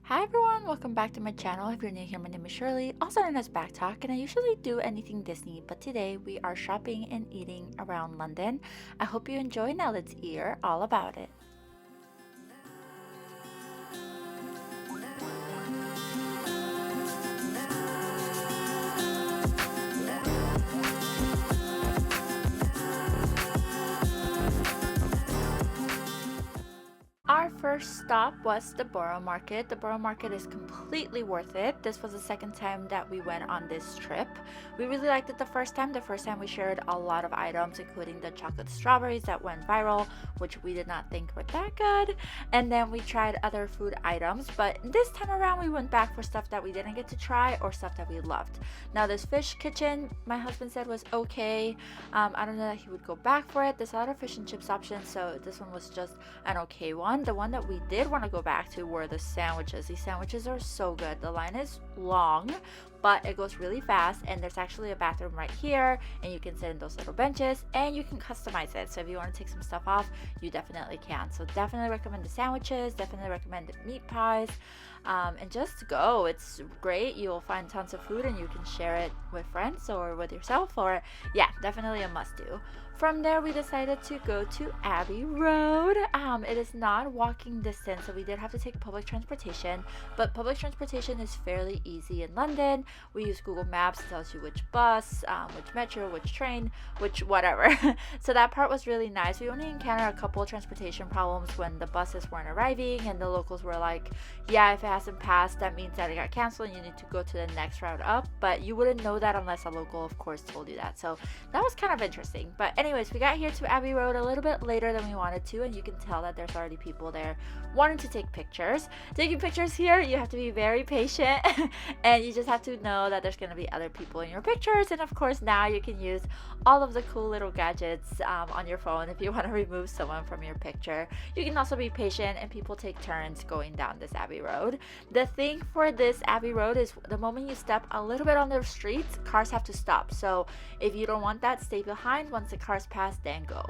Hi everyone, welcome back to my channel. If you're new here, my name is Shirley, also known as Backtalk, and I usually do anything Disney, but today we are shopping and eating around London. I hope you enjoy. Now let's hear all about it. Our first stop was the Borough Market. The Borough Market is completely worth it. This was the second time that we went on this trip. We really liked it the first time. The first time we shared a lot of items, including the chocolate strawberries that went viral, which we did not think were that good. And then we tried other food items, but this time around we went back for stuff that we didn't get to try or stuff that we loved. Now this fish kitchen, my husband said was okay. I don't know that he would go back for it. There's a lot of fish and chips options, so this one was just an okay one. The one that we did want to go back to were the sandwiches. These sandwiches are so good. The line is long, but it goes really fast, and there's actually a bathroom right here, and you can sit in those little benches and you can customize it. So if you want to take some stuff off, you definitely can. So definitely recommend the sandwiches, definitely recommend the meat pies, and just go. It's great. You'll find tons of food and you can share it with friends or with yourself, or yeah, definitely a must do. From there we decided to go to Abbey Road. It is not walking distance, so we did have to take public transportation, but public transportation is fairly easy in London. We use Google Maps. It tells you which bus, which metro, which train, which whatever. So that part was really nice. We only encountered a couple of transportation problems when the buses weren't arriving and the locals were like, yeah, if it hasn't passed, that means that it got canceled and you need to go to the next route up, but you wouldn't know that unless a local of course told you that. So that was kind of interesting. But anyways, we got here to Abbey Road a little bit later than we wanted to, and you can tell that there's already people there wanting to take pictures. Taking pictures here, you have to be very patient and you just have to know that there's going to be other people in your pictures. And of course now you can use all of the cool little gadgets on your phone if you want to remove someone from your picture. You can also be patient, and people take turns going down this Abbey Road. The thing for this Abbey Road is the moment you step a little bit on the streets, cars have to stop. So if you don't want that, stay behind. Once the cars pass, then go.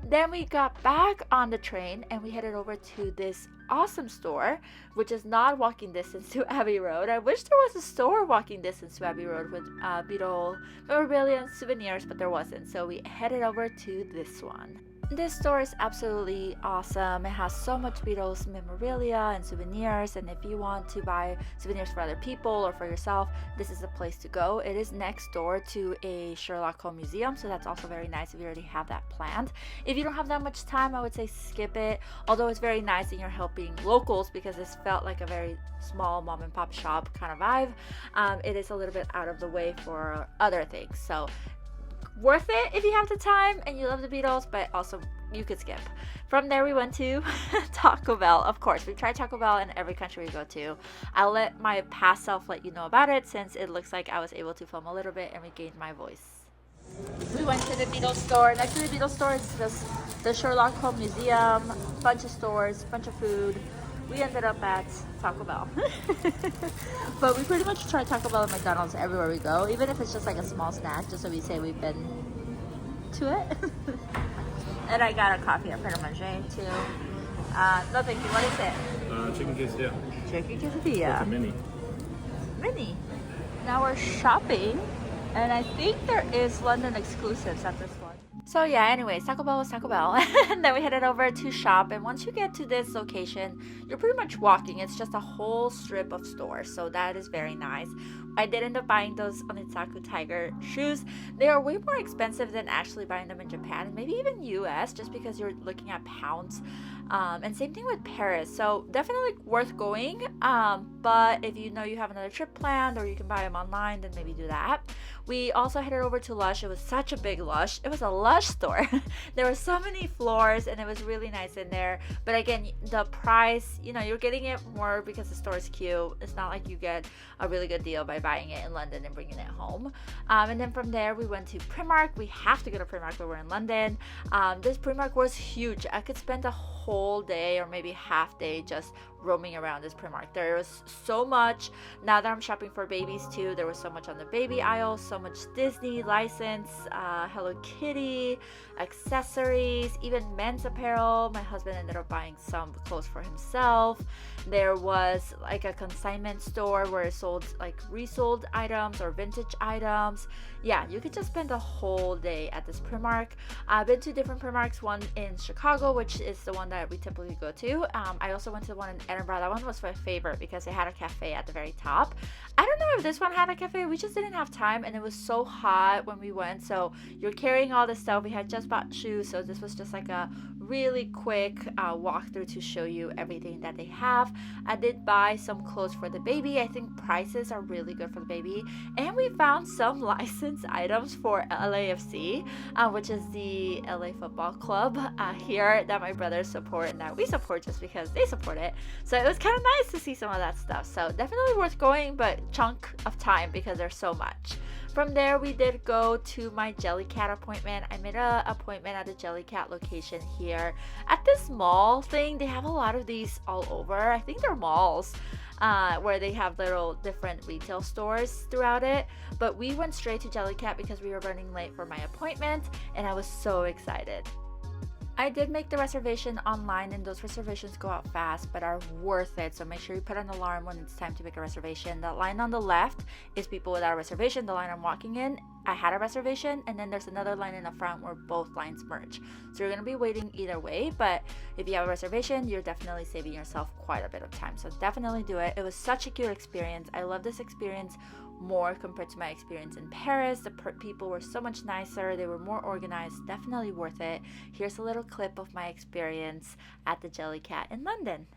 Then we got back on the train and we headed over to this awesome store, which is not walking distance to Abbey Road. I wish there was a store walking distance to Abbey Road with Beatles memorabilia and souvenirs, but there wasn't. So we headed over to this one. This store is absolutely awesome. It has so much Beatles memorabilia and souvenirs, and if you want to buy souvenirs for other people or for yourself, this is the place to go. It is next door to a Sherlock Holmes museum, so that's also very nice if you already have that planned. If you don't have that much time, I would say skip it, although it's very nice and you're helping locals because this felt like a very small mom and pop shop kind of vibe. It is a little bit out of the way for other things, so worth it if you have the time and you love the Beatles, but also you could skip. From there we went to Taco Bell. Of course, we tried Taco Bell in every country we go to. I'll let my past self let you know about it, since it looks like I was able to film a little bit and regain my voice. We went to the Beatles store. Next to the Beatles store is just the Sherlock Holmes Museum, bunch of stores, bunch of food. We ended up at Taco Bell. But we pretty much try Taco Bell and McDonald's everywhere we go, even if it's just like a small snack, just so we say we've been to it. And I got a coffee at Pret a Manger too. No thank you. What is it? Chicken quesadilla. Chicken quesadilla. Like a mini. Mini. Now we're shopping, and I think there is London exclusives at this one. So yeah, anyways, Taco Bell was Taco Bell. And then we headed over to shop, and once you get to this location, you're pretty much walking. It's just a whole strip of stores, so that is very nice. I did end up buying those Onitsuka Tiger shoes. They are way more expensive than actually buying them in Japan, and maybe even US, just because you're looking at pounds. And same thing with Paris, so definitely worth going. But if you know you have another trip planned or you can buy them online, then maybe do that. We also headed over to Lush. It was such a big Lush. It was a Lush store. There were so many floors and it was really nice in there. But again, the price, you know, you're getting it more because the store is cute. It's not like you get a really good deal by buying it in London and bringing it home. And then from there we went to Primark. We have to go to Primark when we're in London. This Primark was huge. I could spend a whole day or maybe half day just roaming around this Primark. There was so much. Now that I'm shopping for babies too, there was so much on the baby aisle, so much Disney license, Hello Kitty, accessories, even men's apparel. My husband ended up buying some clothes for himself. There was like a consignment store where it sold like resold items or vintage items. Yeah, you could just spend a whole day at this Primark. I've been to different Primarks, one in Chicago, which is the one that we typically go to. I also went to the one in Edinburgh. That one was my favorite because it had a cafe at the very top. I don't know if this one had a cafe. We just didn't have time, and it was so hot when we went. So you're carrying all this stuff. We had just bought shoes, so this was just like a really quick walkthrough to show you everything that they have. I did buy some clothes for the baby. I think prices are really good for the baby, and we found some licensed items for LAFC, which is the LA Football Club here that my brothers support and that we support just because they support it. So it was kind of nice to see some of that stuff. So definitely worth going, but chunk of time because there's so much. From there, we did go to my Jellycat appointment. I made an appointment at the Jellycat location here at this mall thing. They have a lot of these all over. I think they're malls where they have little different retail stores throughout it. But we went straight to Jellycat because we were running late for my appointment, and I was so excited. I did make the reservation online, and those reservations go out fast but are worth it, so make sure you put an alarm when it's time to make a reservation. The line on the left is people without a reservation. The line I'm walking in, I had a reservation, and then there's another line in the front where both lines merge. So you're going to be waiting either way, but if you have a reservation, you're definitely saving yourself quite a bit of time. So definitely do it. It was such a cute experience. I love this experience more compared to my experience in Paris. The people were so much nicer. They were more organized. Definitely worth it. Here's a little clip of my experience at the Jellycat in London.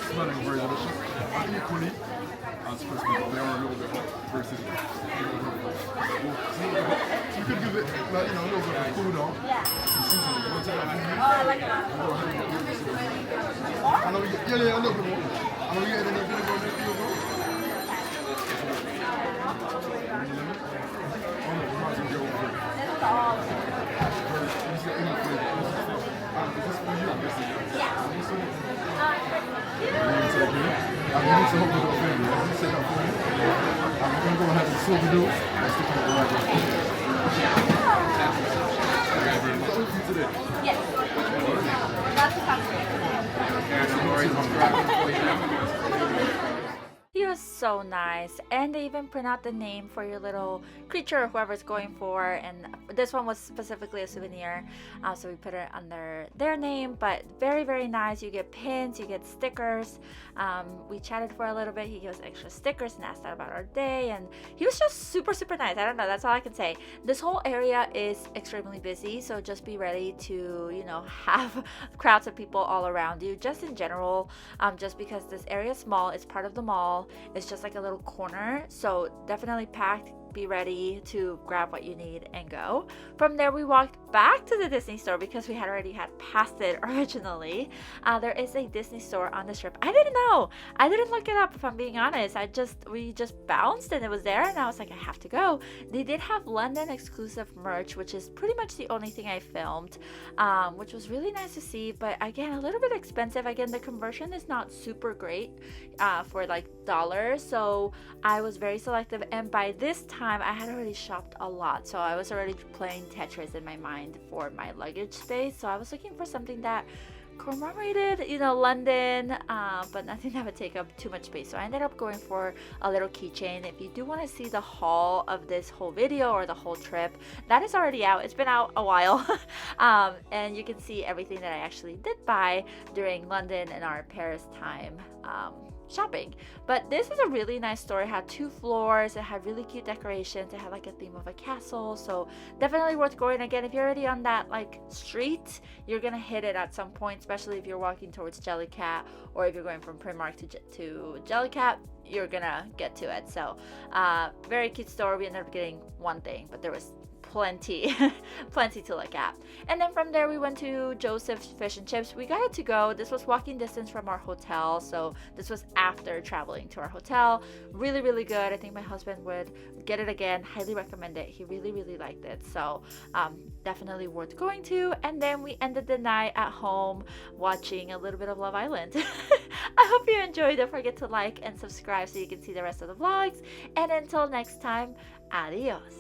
Smelling very delicious. Equally, as supposed to be, they are a little bit hot versus. So you could give it like, a little bit of cool down. Some seasoning. You want to take that from me? Oh, I like it. I know we get, yeah, a little bit more. I know we get a little bit more next year as well. Oh no, we might as well get over here. This is all. Is this for you, I'm guessing? Yeah. I need to hope you don't fail me. You said that for me. I'm going to go ahead and silver do. Let's stick to the right one. Is that with you today? Yes. That's the He was so nice, and they even print out the name for your little creature or whoever's going for, and this one was specifically a souvenir, so we put it under their name. But very, very nice. You get pins, you get stickers. We chatted for a little bit. He gave us extra stickers and asked about our day, and he was just super, super nice. I don't know, that's all I can say. This whole area is extremely busy, so just be ready to, have crowds of people all around you, just in general, just because this area is small. It's part of the mall. It's just like a little corner, so definitely packed. Be ready to grab what you need and go. From there, we walked back to the Disney store because we had already had passed it originally. There is a Disney store on this trip. I didn't know. I didn't look it up, if I'm being honest. We just bounced and it was there, and I was like, I have to go. They did have London exclusive merch, which is pretty much the only thing I filmed, which was really nice to see, but again, a little bit expensive. Again, the conversion is not super great for like dollars, so I was very selective, and by this time I had already shopped a lot, so I was already playing Tetris in my mind for my luggage space. So I was looking for something that commemorated, London, but nothing that would take up too much space. So I ended up going for a little keychain. If you do want to see the haul of this whole video or the whole trip, that is already out. It's been out a while, and you can see everything that I actually did buy during London and our Paris time shopping. But this is a really nice store. It had 2 floors. It had really cute decorations. It had like a theme of a castle, so definitely worth going. Again, if you're already on that like street, you're gonna hit it at some point, especially if you're walking towards Jellycat, or if you're going from Primark to Jellycat, you're gonna get to it. So very cute store. We ended up getting one thing, but there was plenty plenty to look at. And then from there we went to Joseph's Fish and Chips. We got it to go. This was walking distance from our hotel, so this was after traveling to our hotel. Really, really good. I think my husband would get it again. Highly recommend it. He really, really liked it. So definitely worth going to. And then we ended the night at home watching a little bit of Love Island. I hope you enjoyed. Don't forget to like and subscribe so you can see the rest of the vlogs. And until next time, adios.